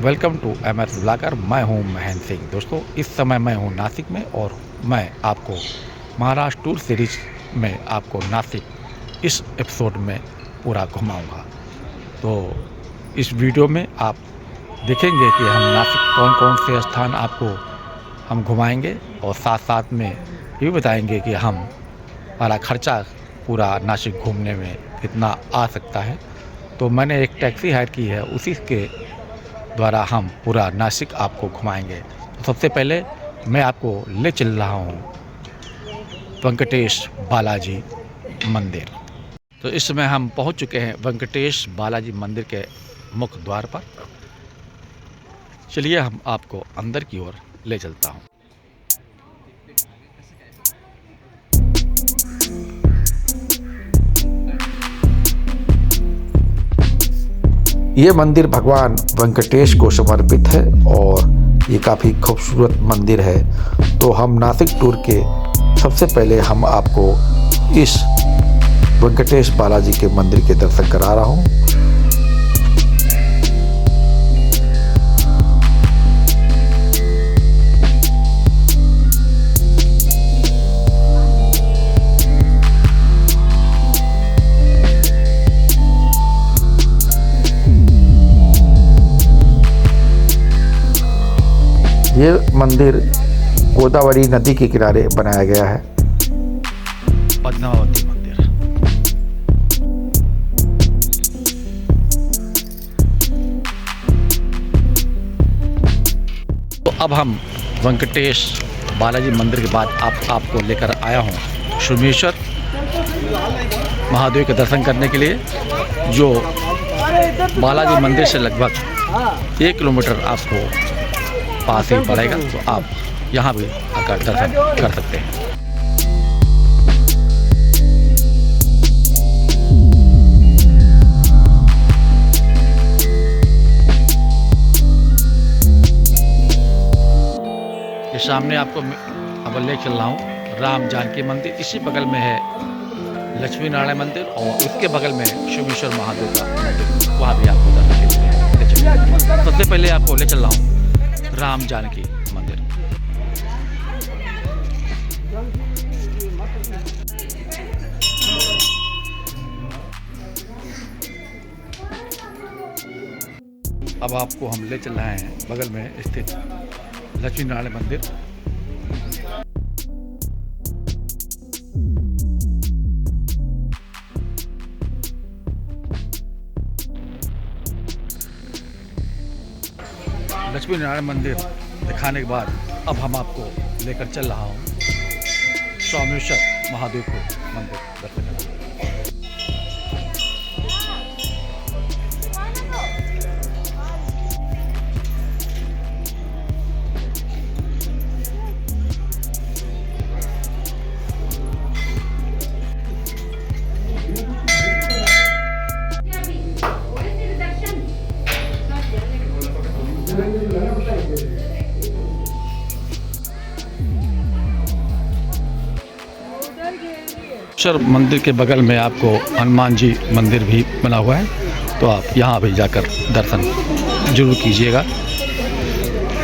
Welcome to MS blogger. मैं हूं महेंद्र सिंह। दोस्तों, इस समय मैं हूं नासिक में और मैं आपको महाराष्ट्र टूर सीरीज में आपको नासिक इस एपिसोड में पूरा घुमाऊंगा। तो इस वीडियो में आप देखेंगे कि हम नासिक कौन कौन से स्थान आपको हम घुमाएंगे और साथ साथ में ये भी बताएंगे कि हमारा खर्चा पूरा नासिक घूमने में कितना आ सकता है। तो मैंने एक टैक्सी हायर की है, उसी के द्वारा हम पूरा नासिक आपको घुमाएंगे। तो सबसे पहले मैं आपको ले चल रहा हूँ वेंकटेश बालाजी मंदिर। तो इस समय हम पहुँच चुके हैं वेंकटेश बालाजी मंदिर के मुख्य द्वार पर। चलिए हम आपको अंदर की ओर ले चलता हूँ। ये मंदिर भगवान वेंकटेश को समर्पित है और ये काफ़ी खूबसूरत मंदिर है। तो हम नासिक टूर के सबसे पहले हम आपको इस वेंकटेश बालाजी के मंदिर के दर्शन करा रहा हूँ। ये मंदिर गोदावरी नदी के किनारे बनाया गया है। पद्मावती मंदिर। तो अब हम वेंकटेश बालाजी मंदिर के बाद आपको लेकर आया हूँ सोमेश्वर महादेव के दर्शन करने के लिए, जो बालाजी मंदिर से लगभग 1 किलोमीटर आपको पास ही पड़ेगा। तो आप यहाँ भी आकर दर्शन कर सकते हैं। ये सामने आपको अब ले चल रहा हूँ राम जानकी मंदिर। इसी बगल में है लक्ष्मी नारायण मंदिर और उसके बगल में सोमेश्वर महादेव का मंदिर, वहाँ भी आपको दर्शन के लिए ले चल। सबसे पहले आपको ले चल रहा हूँ राम जानकी मंदिर। अब आपको हम ले चल रहे हैं बगल में स्थित लक्ष्मी नारायण मंदिर। लक्ष्मी नारायण मंदिर दिखाने के बाद अब हम आपको लेकर चल रहा हूँ सोमेश्वर महादेव को मंदिर दर्शन करने। मंदिर के बगल में आपको हनुमान जी मंदिर भी बना हुआ है, तो आप यहाँ भी जाकर दर्शन जरूर कीजिएगा।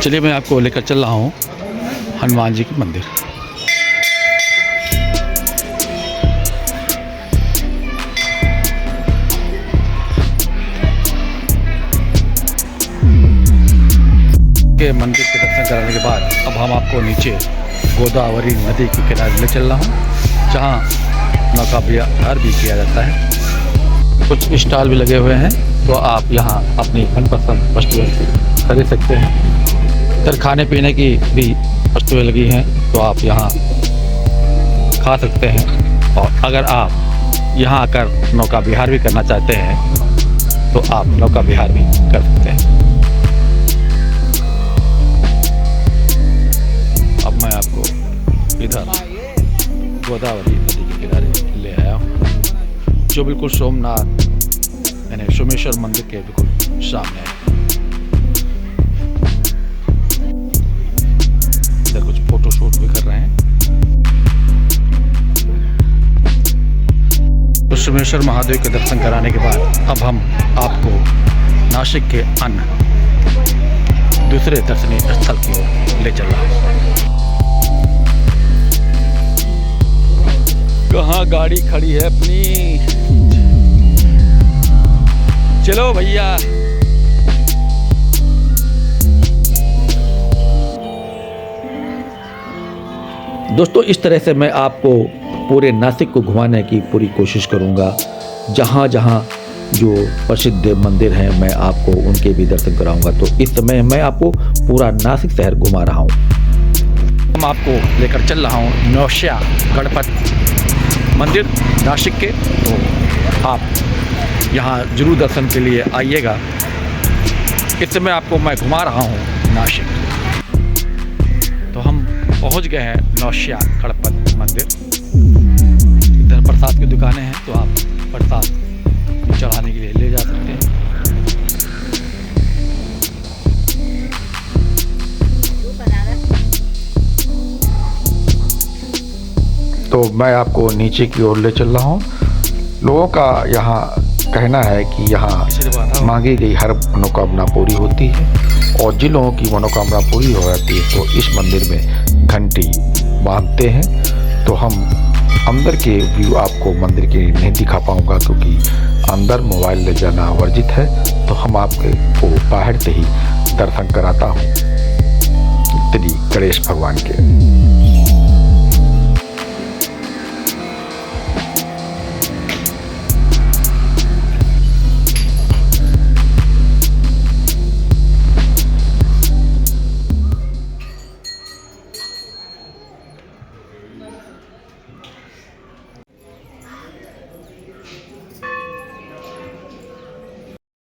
चलिए मैं आपको लेकर चल रहा हूँ हनुमान जी के मंदिर। के मंदिर के दर्शन कराने के बाद अब हम आपको नीचे गोदावरी नदी के किनारे ले चल रहा हूँ, जहाँ नौका विहार भी किया जाता है। कुछ स्टॉल भी लगे हुए हैं, तो आप यहाँ अपनी मनपसंद वस्तुएं खरीद सकते हैं। इधर खाने पीने की भी वस्तुएं लगी हैं, तो आप यहाँ खा सकते हैं। और अगर आप यहाँ आकर नौका विहार भी करना चाहते हैं, तो आप नौका विहार भी कर सकते हैं। अब मैं आपको इधर गोदावरी नदी के किनारे ले आया हूँ, जो बिल्कुल सोमनाथ यानी सोमेश्वर मंदिर के बिल्कुल सामने है। इधर कुछ फोटो शूट भी कर रहे हैं। तो सोमेश्वर महादेव के दर्शन कराने के बाद अब हम आपको नासिक के अन्य दूसरे दर्शनीय स्थल की ओर ले चल रहा हूँ। कहाँ गाड़ी खड़ी है अपनी, चलो भैया। दोस्तों इस तरह से मैं आपको पूरे नासिक को घुमाने की पूरी कोशिश करूंगा। जहाँ जहाँ जो प्रसिद्ध मंदिर हैं मैं आपको उनके भी दर्शन कराऊंगा। तो इस समय मैं आपको पूरा नासिक शहर घुमा रहा हूँ। मैं आपको लेकर चल रहा हूँ नौशिया गणपति मंदिर नासिक के। तो आप यहाँ जरूर दर्शन के लिए आइएगा। इस समय आपको मैं घुमा रहा हूँ नासिक। तो हम पहुँच गए हैं नौशिया गणपति मंदिर। इधर प्रसाद की दुकानें हैं, तो आप प्रसाद चढ़ाने के लिए ले जा सकते हैं। तो मैं आपको नीचे की ओर ले चल रहा हूँ। लोगों का यहाँ कहना है कि यहाँ मांगी गई हर मनोकामना पूरी होती है, और जिन लोगों की मनोकामना पूरी हो जाती है तो इस मंदिर में घंटी बांधते हैं। तो हम अंदर के व्यू आपको मंदिर के नहीं दिखा पाऊंगा, क्योंकि अंदर मोबाइल ले जाना वर्जित है। तो हम आपको बाहर से ही दर्शन कराता हूँ श्री गणेश भगवान के।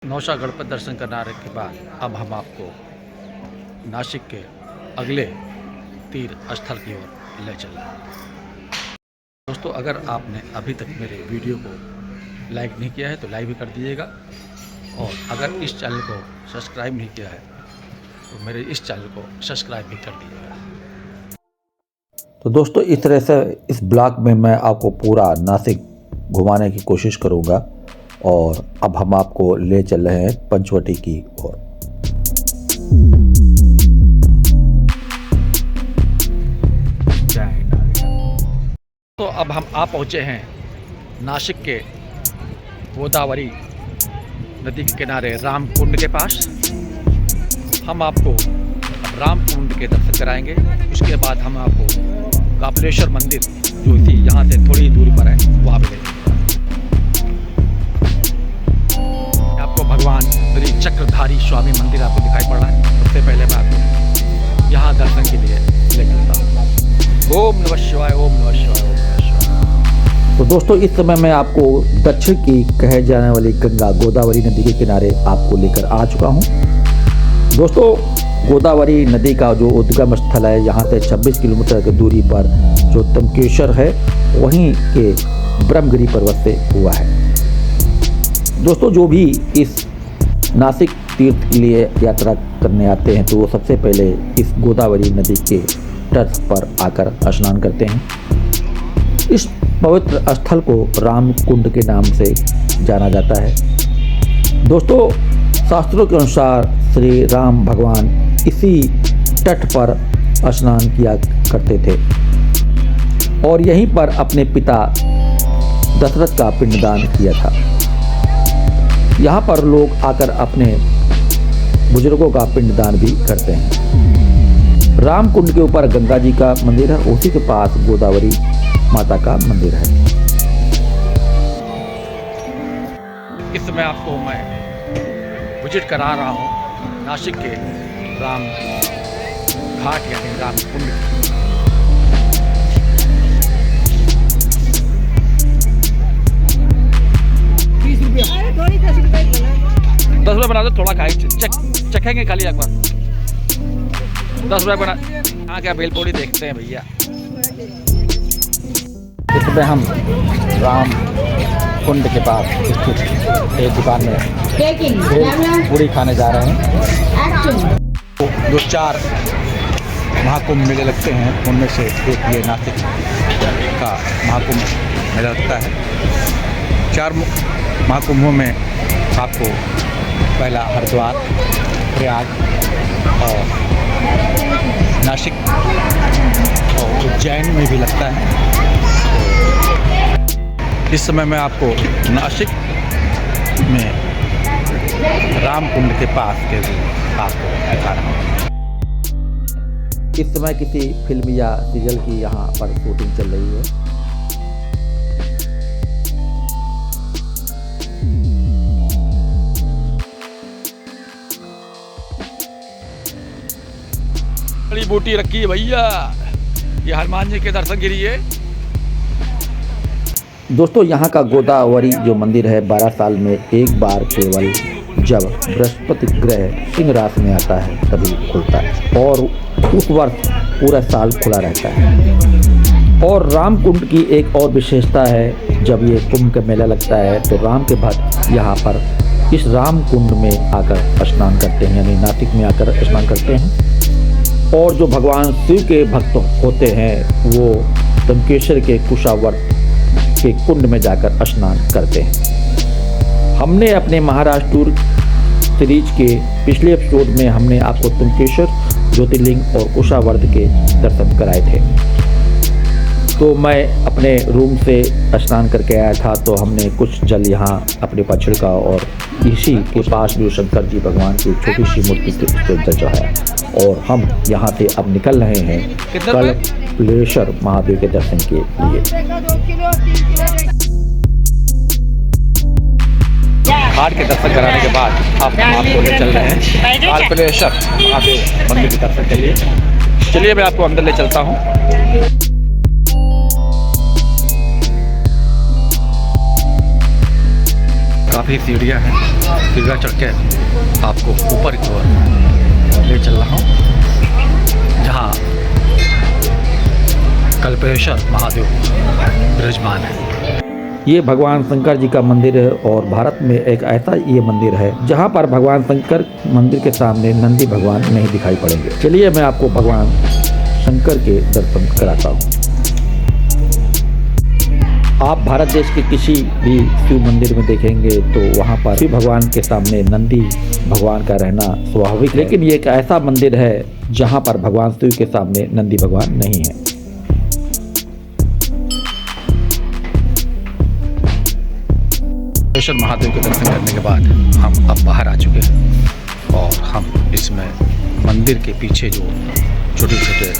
नौशिया गणपति दर्शन करने के बाद अब हम आपको नासिक के अगले तीर्थ स्थल की ओर ले चल रहे हैं। दोस्तों अगर आपने अभी तक मेरे वीडियो को लाइक नहीं किया है तो लाइक भी कर दीजिएगा, और अगर इस चैनल को सब्सक्राइब नहीं किया है तो मेरे इस चैनल को सब्सक्राइब भी कर दीजिएगा। तो दोस्तों इस तरह से इस ब्लॉग में मैं आपको पूरा नासिक घुमाने की कोशिश करूँगा, और अब हम आपको ले चल रहे हैं पंचवटी की ओर। तो अब हम आ पहुंचे हैं नासिक के गोदावरी नदी के किनारे रामकुंड के पास। हम आपको रामकुंड के दर्शन कराएंगे। उसके बाद हम आपको कापलेश्वर मंदिर जो इसी यहाँ से थोड़ी दूरी पर है वहाँ पे लेंगे। आपको भगवान श्री चक्रधारी स्वामी मंदिर आपको दिखाई पड़ रहा है। सबसे पहले मैं आपको यहाँ दर्शन के लिए ले चलता हूँ। ओम नमः शिवाय, ओम नमः शिवाय, ओम नमः शिवाय। तो दोस्तों इस समय मैं आपको दक्षिण की कहे जाने वाली गंगा गोदावरी नदी के किनारे आपको लेकर आ चुका हूँ। दोस्तों गोदावरी नदी का जो उद्गम स्थल है, यहाँ से 26 किलोमीटर की दूरी पर जो तमकेश्वर है, वहीं के ब्रह्मगिरी पर्वत से हुआ है। दोस्तों जो भी इस नासिक तीर्थ के लिए यात्रा करने आते हैं तो वो सबसे पहले इस गोदावरी नदी के तट पर आकर स्नान करते हैं। इस पवित्र स्थल को रामकुंड के नाम से जाना जाता है। दोस्तों शास्त्रों के अनुसार श्री राम भगवान इसी तट पर स्नान किया करते थे, और यहीं पर अपने पिता दशरथ का पिंडदान किया था। यहाँ पर लोग आकर अपने बुजुर्गों का पिंडदान भी करते हैं। रामकुंड के ऊपर गंगा जी का मंदिर है, उसी के पास गोदावरी माता का मंदिर है। इस समय आपको मैं विजिट करा रहा हूँ नासिक के राम घाट यानी रामकुंड। 10 रुपये बना दो, थोड़ा खाए चखेंगे खाली एक बार। 10 रुपये बना। हाँ क्या भेलपूरी देखते हैं भैया। इसमें हम राम कुंड के पास स्थित एक दुकान में पूरी खाने जा रहे हैं। तो 2-4 महाकुंभ मेले लगते हैं, उनमें से एक ये नासिक का महाकुंभ मेला लगता है। 4 महाकुंभों में आपको पहला हरिद्वार, प्रयाग और नासिक और उज्जैन में भी लगता है। इस समय मैं आपको नासिक में रामकुंड के पास के आपको दिखा रहा हूँ। इस समय किसी फिल्म या सीरियल की यहाँ पर शूटिंग चल रही है। बड़ी बूटी रखी है भैया, ये हनुमान जी के दर्शन के लिए। दोस्तों यहाँ का गोदावरी जो मंदिर है 12 साल में एक बार केवल जब बृहस्पति ग्रह सिंह राशि में आता है तभी खुलता है और उस वर्ष पूरा साल खुला रहता है। और रामकुंड की एक और विशेषता है, जब ये कुंभ का मेला लगता है तो राम के भक्त यहाँ पर इस रामकुंड में आकर स्नान करते हैं, यानी नासिक में आकर स्नान करते हैं। और जो भगवान शिव के भक्त होते हैं वो तमकेश्वर के कुशावर्त के कुंड में जाकर स्नान करते हैं। हमने अपने महाराष्ट्र टूर सीरीज के पिछले एपिसोड में हमने आपको तमकेश्वर ज्योतिर्लिंग और कुशावर्त के दर्शन कराए थे। तो मैं अपने रूम से स्नान करके आया था, तो हमने कुछ जल यहाँ अपने पास छिड़का और इसी के पास जो शंकर जी भगवान की छोटी सी मूर्ति के ऊपर चढ़ाया। और हम यहाँ से अब निकल रहे हैं कल्पेश्वर महादेव के दर्शन के लिए। घाट के दर्शन कराने के बाद अब हम आपको ले चल रहे हैं कल्पेश्वर महादेव मंदिर के दर्शन के लिए। चलिए मैं आपको अंदर ले चलता हूँ। काफ़ी सीढ़ियाँ हैं, सीढ़ियाँ चढ़ के आपको ऊपर की ओर ले चल रहा हूँ, जहाँ कल्पेश्वर महादेव विराजमान है। ये भगवान शंकर जी का मंदिर है और भारत में एक ऐसा ये मंदिर है जहाँ पर भगवान शंकर मंदिर के सामने नंदी भगवान नहीं दिखाई पड़ेंगे। चलिए मैं आपको भगवान शंकर के दर्शन कराता हूँ। आप भारत देश के किसी भी शिव मंदिर में देखेंगे तो वहाँ पर शिव भगवान के सामने नंदी भगवान का रहना स्वाभाविक है, लेकिन ये एक ऐसा मंदिर है जहाँ पर भगवान शिव के सामने नंदी भगवान नहीं है। कल्पेश्वर महादेव के दर्शन करने के बाद हम अब बाहर आ चुके हैं और हम इसमें मंदिर के पीछे जो छोटे छोटे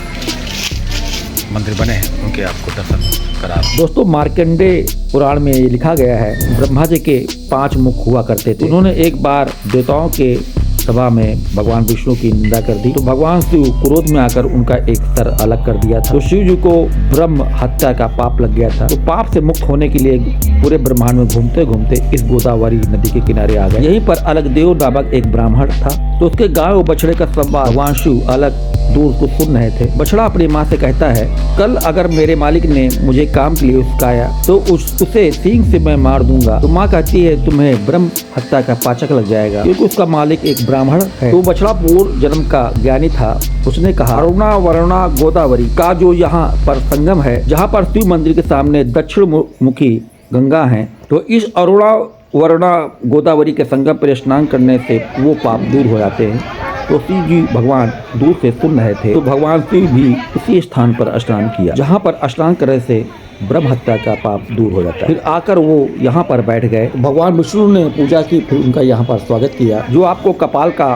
मंदिर बने हैं उनके आपको दर्शन करा। दोस्तों मार्कंडेय पुराण में ये लिखा गया है, ब्रह्मा जी के 5 मुख हुआ करते थे। उन्होंने एक बार देवताओं के सभा में भगवान विष्णु की निंदा कर दी, तो भगवान शिव क्रोध में आकर उनका एक सर अलग कर दिया था। तो शिव जी को ब्रह्म हत्या का पाप लग गया था। तो पाप से मुक्त होने के लिए पूरे ब्रह्मांड में घूमते घूमते इस गोदावरी नदी के किनारे आ गए। यहीं पर अलगदेव नामक एक ब्राह्मण था, तो उसके गाय और बछड़े का संवाद भगवान शिव अलग दूर को सुन रहे थे। बछड़ा अपनी माँ से कहता है, कल अगर मेरे मालिक ने मुझे काम के लिए उस्काया तो उसे सींग से मैं मार दूंगा। तो माँ कहती है, तुम्हें ब्रह्म हत्या का पाचक लग जाएगा, क्योंकि उसका मालिक एक ब्राह्मण है। तो बछड़ा पूर्व जन्म का ज्ञानी था। उसने कहा, अरुणा वरुणा गोदावरी का जो यहाँ पर संगम है, जहाँ पर शिव मंदिर के सामने दक्षिण मुखी गंगा है, तो इस अरुणा वरुणा गोदावरी के संगम पर स्नान करने से वो पाप दूर हो जाते हैं। तो शिव जी भगवान दूर से सुन रहे थे, तो भगवान शिव भी उसी स्थान पर स्नान किया जहाँ पर स्नान करने से ब्रह्म हत्या का पाप दूर हो जाता है। फिर आकर वो यहाँ पर बैठ गए। भगवान विष्णु ने पूजा की, फिर उनका यहाँ पर स्वागत किया। जो आपको कपाल का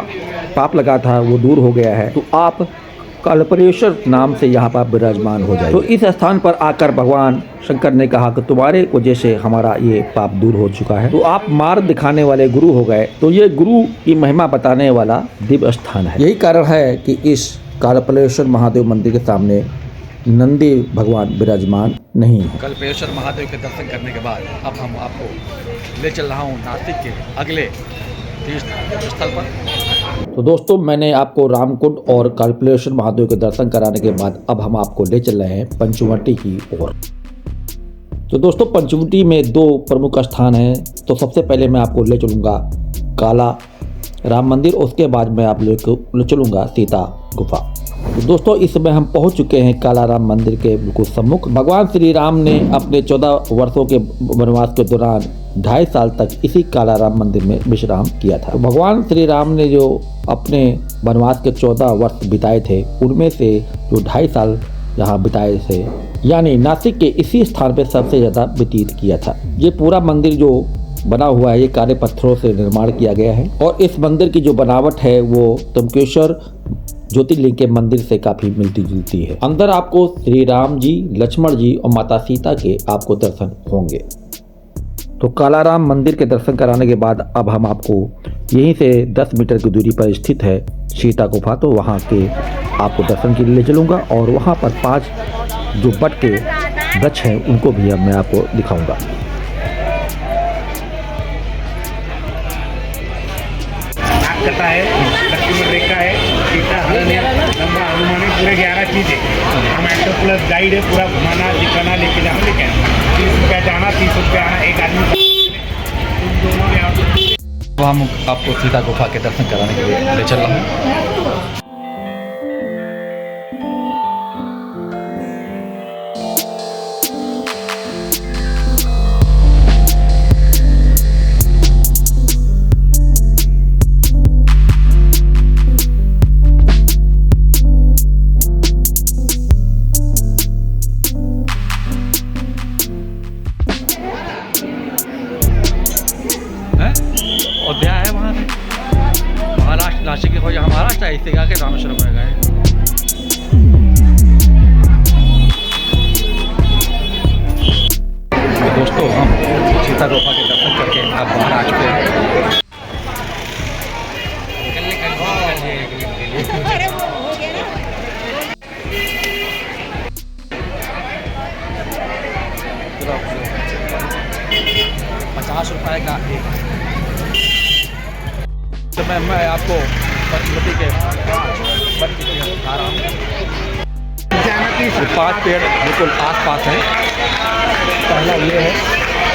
पाप लगा था वो दूर हो गया है, तो आप कल्पेश्वर नाम से यहाँ पर विराजमान हो जाए। तो इस स्थान पर आकर भगवान शंकर ने कहा कि तुम्हारे वजह से हमारा ये पाप दूर हो चुका है, तो आप मार्ग दिखाने वाले गुरु हो गए। तो ये गुरु की महिमा बताने वाला दिव्य स्थान है। यही कारण है कि इस कल्पेश्वर महादेव मंदिर के सामने नंदी भगवान विराजमान नहीं है। कल्पेश्वर महादेव के दर्शन करने के बाद अब हम आपको ले चल रहा हूँ नासिक के अगले तीर्थ स्थल पर। तो दोस्तों मैंने आपको रामकुंड और कल्पेश्वर महादेव के दर्शन कराने के बाद अब हम आपको ले चल रहे हैं पंचवटी की ओर। तो दोस्तों पंचवटी में 2 प्रमुख स्थान हैं। तो सबसे पहले मैं आपको ले चलूँगा काला राम मंदिर, उसके बाद मैं आप लोग ले चलूँगा सीता गुफा। तो दोस्तों इस समय हम पहुंच चुके हैं काला राम मंदिर के बिल्कुल सम्मुख। भगवान श्री राम ने अपने 14 वर्षों के वनवास के दौरान 2.5 साल तक इसी कालाराम मंदिर में विश्राम किया था। तो भगवान श्री राम ने जो अपने वनवास के 14 वर्ष बिताए थे, उनमें से जो 2.5 साल यहाँ बिताए थे, यानी नासिक के इसी स्थान पर सबसे ज़्यादा व्यतीत किया था। ये पूरा मंदिर जो बना हुआ है, ये काले पत्थरों से निर्माण किया गया है और इस मंदिर की जो बनावट है वो त्र्यंबकेश्वर ज्योतिर्लिंग के मंदिर से काफी मिलती जुलती है। अंदर आपको श्री राम जी, लक्ष्मण जी और माता सीता के आपको दर्शन होंगे। तो कालाराम मंदिर के दर्शन कराने के बाद अब हम आपको यहीं से 10 मीटर की दूरी पर स्थित है सीता गुफा, तो वहाँ के आपको दर्शन के लिए ले चलूँगा और वहाँ पर 5 जो बट के वृक्ष हैं उनको भी अब मैं आपको दिखाऊंगा। कथा है, लक्ष्मण रेखा है, सीता हरण है, लंबा हनुमान है, पूरे 11 चीज़ें। हम एक्टर प्लस गाइड है, पूरा घुमाना, दिखाना, लेके जाना, लेके आना। 30 रुपया जाना, 30 रुपया आना, एक आदमी दोनों यहाँ। तो हम आपको सीता गुफा के दर्शन कराने के लिए ले चल रहा हूँ। अयोध्या है वहाँ से, महाराष्ट्र नासिक के हो या महाराष्ट्र है, इससे आके रामेश्वरम में गए। तो दोस्तों हम सीता गुफा के दर्शन करके अब बाहर आ चुके हैं। ₹50 का एक। तो मैं आपको पंचवटी के दिखा रहा हूँ। 5 पेड़ बिल्कुल आस-पास हैं। पहला ये है,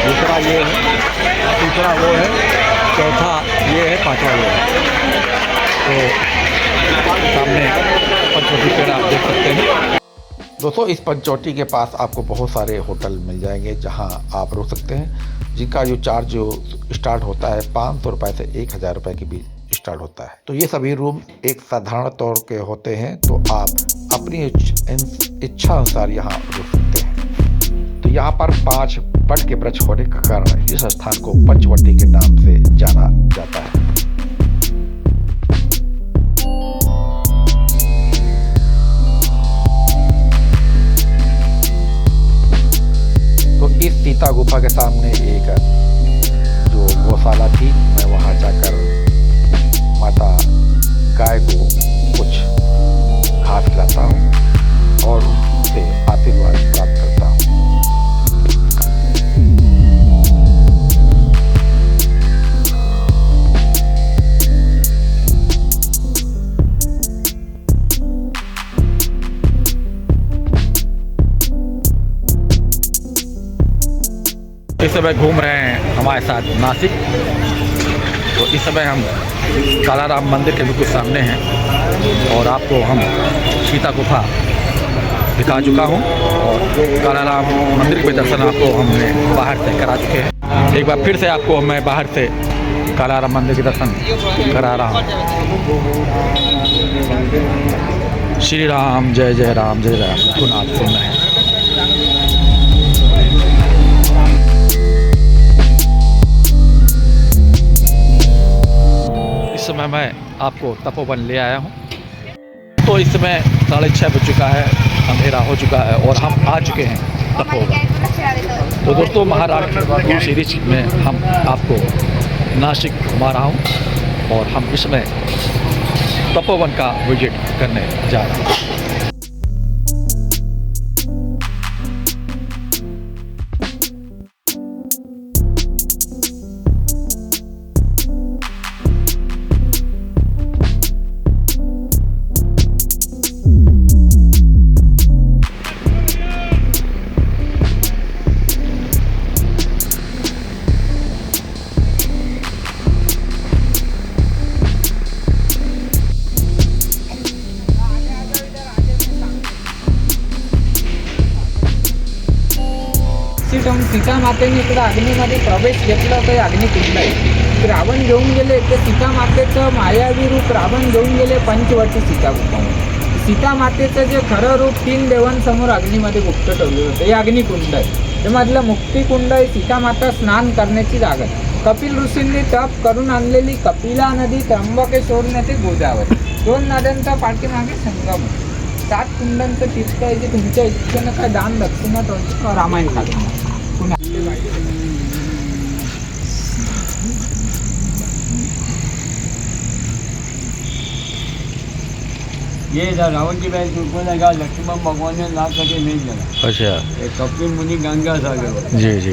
दूसरा ये है, तीसरा वो है, चौथा ये है, 5वां ये है। तो सामने पंचवटी पेड़ आप देख सकते हैं। दोस्तों इस पंचवटी के पास आपको बहुत सारे होटल मिल जाएंगे जहां आप रुक सकते हैं, जिनका जो चार्ज जो स्टार्ट होता है 500 रुपये से 1000 रुपये के बीच स्टार्ट होता है। तो ये सभी रूम एक साधारण तौर के होते हैं, तो आप अपनी इच्छा अनुसार यहाँ रुक सकते हैं। तो यहाँ पर 5 बट के वृक्ष होने के कारण इस स्थान को पंचवटी के नाम से जाना जाता है। तो इस सीता गुफा के सामने एक जो गौशाला थी, मैं वहाँ जाकर माता गाय को कुछ घास खिलाता हूँ और उनसे आशीर्वाद प्राप्त करता हूँ। इस समय घूम रहे हैं हमारे साथ नासिक। तो इस समय हम कालाराम मंदिर के बिल्कुल सामने हैं और आपको हम सीता गुफा दिखा चुका हूं और कालाराम मंदिर के दर्शन आपको हमने बाहर से करा चुके हैं। एक बार फिर से आपको मैं बाहर से कालाराम मंदिर के दर्शन करा रहा हूं। श्री राम जय जय राम जय राम, बिल्कुल आप सुन रहे हैं। इस समय मैं आपको तपोवन ले आया हूँ। तो इस समय 6:30 बज चुका है, अंधेरा हो चुका है और हम आ चुके हैं तपोवन। तो दोस्तों महाराष्ट्र टूर सीरीज में हम आपको नासिक घुमा रहा हूँ और हम इसमें तपोवन का विजिट करने जा रहे हैं। सीता मातेने इकडं अग्नीमध्ये प्रवेश घेतला होता. हे अग्निकुंड आहे. रावण घेऊन गेले ते सीता मातेचं मायावी रूप रावण घेऊन गेले पंचवटी सीता गुफामध्ये. सीता मातेचं जे खरं रूप 3 देवांसमोर अग्नीमध्ये गुप्त ठेवलेलं होतं. हे अग्निकुंड आहे. ते मधलं मुक्तिकुंड आहे. सीता माता स्नान करण्याची जागा आहे. कपिल ऋषींनी तप करून आणलेली कपिला नदी, त्र्यंबकेश्वर नदी, गोदावरी 2 नद्यांचा पाठीमागे संगम आहे. 7 कुंडांचं तीर्थ आहे जे तुमच्या इच्छेनं काय दान दक्षिणा रामायण काढून ये रावण की बहन तुमको लगा लक्ष्मण भगवान ने ला करके नहीं जला. अच्छा ये कपिल मुनि गंगा सागर जी जी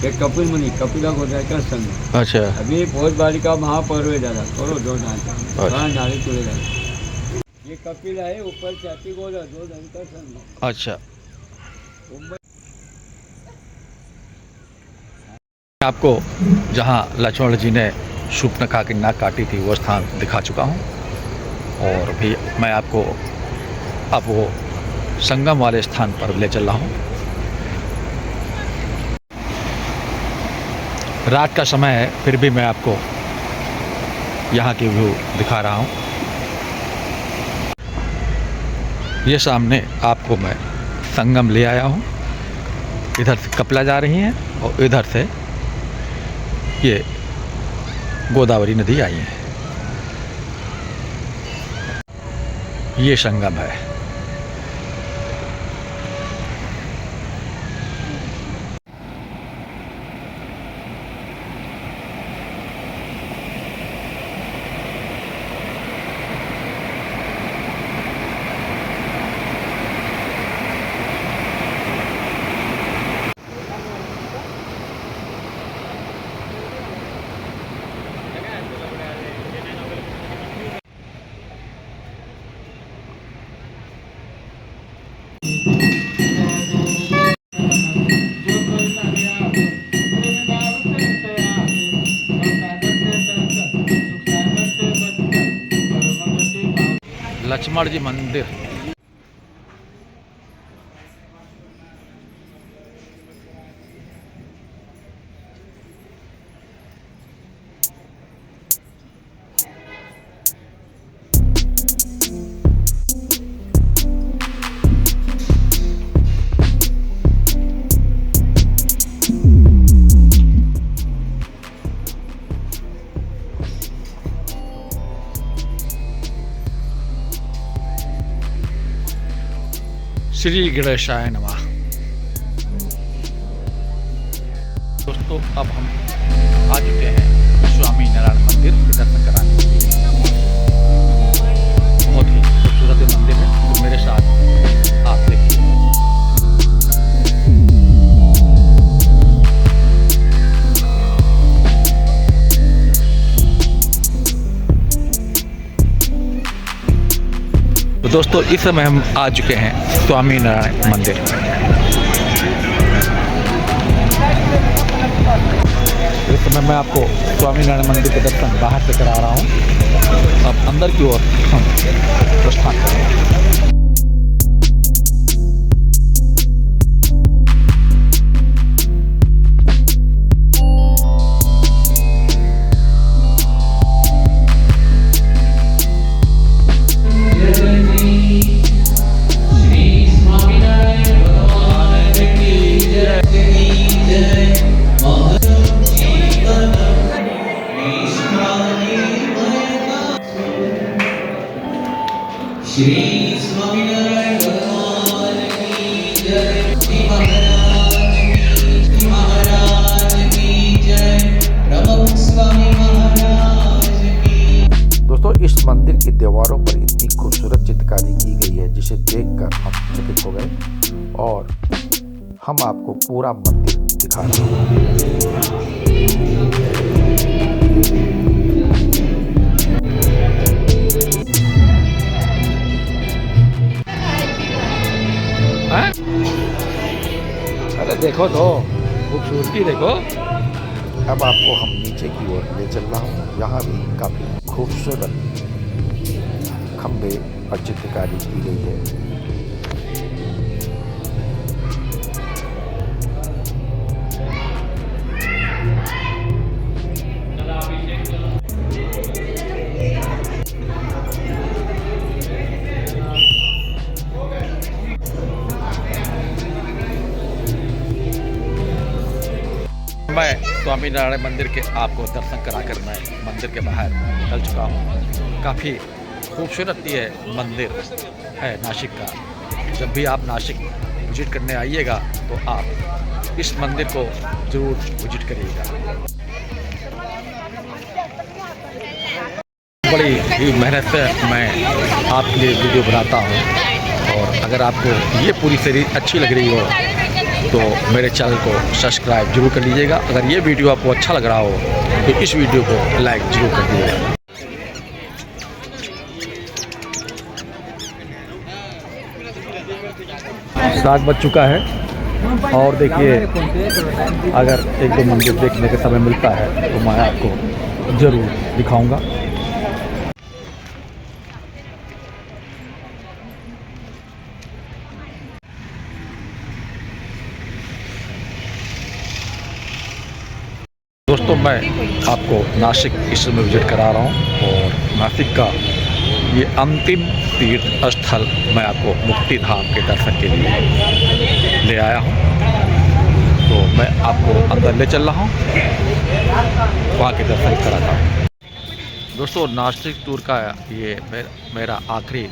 ये कपिल मुनि कपिला गोदाय का संग. अच्छा अभी बहुत बारी का महापर्व डाला करो 2 नाले अच्छा। नाले तुले डाले. ये कपिल है ऊपर छाती गोदा 2 धन का संग. अच्छा आपको जहाँ लक्ष्मण जी ने शूर्पणखा की नाक काटी थी वो स्थान दिखा चुका हूँ. और भी मैं आपको अब वो संगम वाले स्थान पर ले चल रहा हूँ. रात का समय है फिर भी मैं आपको यहाँ की व्यू दिखा रहा हूँ. ये सामने आपको मैं संगम ले आया हूँ. इधर से कपिला जा रही हैं और इधर से ये गोदावरी नदी आई है. ये संगम है. लक्ष्मण जी मंदिर. श्री गणेशाय नमः. दोस्तों अब हम आ चुके हैं स्वामी नारायण मंदिर के दर्शन कराने के लिए. बहुत ही खूबसूरत मंदिर है. तो मेरे साथ आप देखिए. तो दोस्तों इस समय हम आ चुके हैं स्वामी नारायण मंदिर. इस समय मैं आपको स्वामी नारायण मंदिर के दर्शन बाहर से करा रहा हूँ. अब अंदर की ओर हम प्रस्थान करेंगे. श्री स्वामीनारायण भगवान की जय. श्री महाराज की जय. प्रमुख स्वामी महाराज की. दोस्तों इस मंदिर की दीवारों पर इतनी खूबसूरत चित्रकारी की गई है जिसे देखकर हम चकित हो गए और हम आपको पूरा मंदिर दिखा रहे हैं. अरे देखो तो खूबसूरती देखो. अब आपको हम नीचे की ओर ले चल रहा हूँ. यहाँ भी काफ़ी खूबसूरत खंबे और चित्रकारी की गई है. मैं स्वामीनारायण मंदिर के आपको दर्शन कराकर मैं मंदिर के बाहर निकल चुका हूँ। काफ़ी खूबसूरत ये मंदिर है नासिक का। जब भी आप नासिक विजिट करने आइएगा तो आप इस मंदिर को ज़रूर विजिट करिएगा। बड़ी ही मेहनत से मैं आपके लिए वीडियो बनाता हूँ और अगर आपको ये पूरी सीरीज अच्छी लग रही हो तो मेरे चैनल को सब्सक्राइब जरूर कर लीजिएगा। अगर ये वीडियो आपको अच्छा लग रहा हो तो इस वीडियो को लाइक जरूर कर दीजिएगा। सात बज चुका है और देखिए अगर एक दो मंदिर देखने का समय मिलता है तो मैं आपको ज़रूर दिखाऊंगा। दोस्तों मैं आपको नासिक इस समय विजिट करा रहा हूँ और नासिक का ये अंतिम तीर्थ स्थल मैं आपको मुक्ति धाम के दर्शन के लिए ले आया हूँ। तो मैं आपको अंदर ले चल रहा हूँ, वहाँ के दर्शन कराता हूँ। दोस्तों नासिक टूर का ये मेरा आखिरी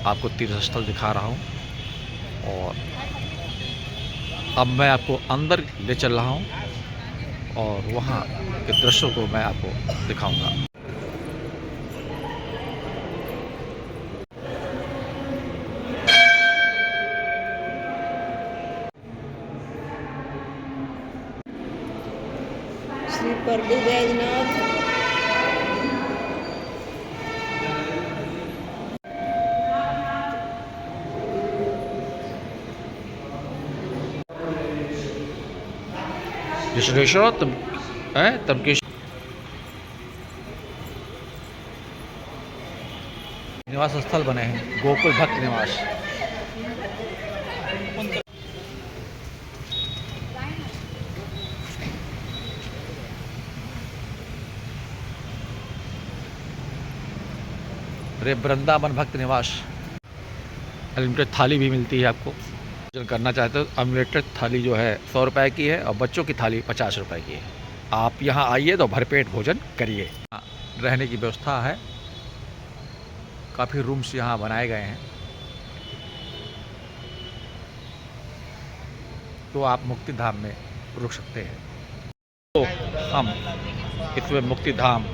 आपको तीर्थ स्थल दिखा रहा हूँ और अब मैं आपको अंदर ले चल रहा हूँ और वहाँ के दृश्यों को मैं आपको दिखाऊंगा। श्री परडू बैजनाथ ऋषिकेश्वर तमकेश निवास स्थल बने हैं, गोकुल भक्त निवास। अरे वृंदावन भक्त निवास। अनलिमिटेड थाली भी मिलती है आपको। भोजन करना चाहते हो अनलिमिटेड थाली जो है 100 रुपए की है और बच्चों की थाली 50 रुपए की है। आप यहाँ आइए तो भरपेट भोजन करिए। रहने की व्यवस्था है, काफ़ी रूम्स यहाँ बनाए गए हैं, तो आप मुक्ति धाम में रुक सकते हैं। तो हम इसमें मुक्ति धाम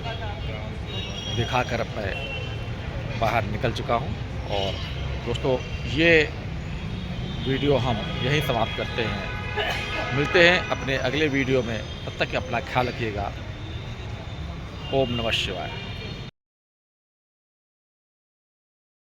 दिखाकर अब मैं बाहर निकल चुका हूँ और दोस्तों ये वीडियो हम यहीं समाप्त करते हैं। मिलते हैं अपने अगले वीडियो में, तब तक अपना ख्याल रखिएगा। ओम नमः शिवाय।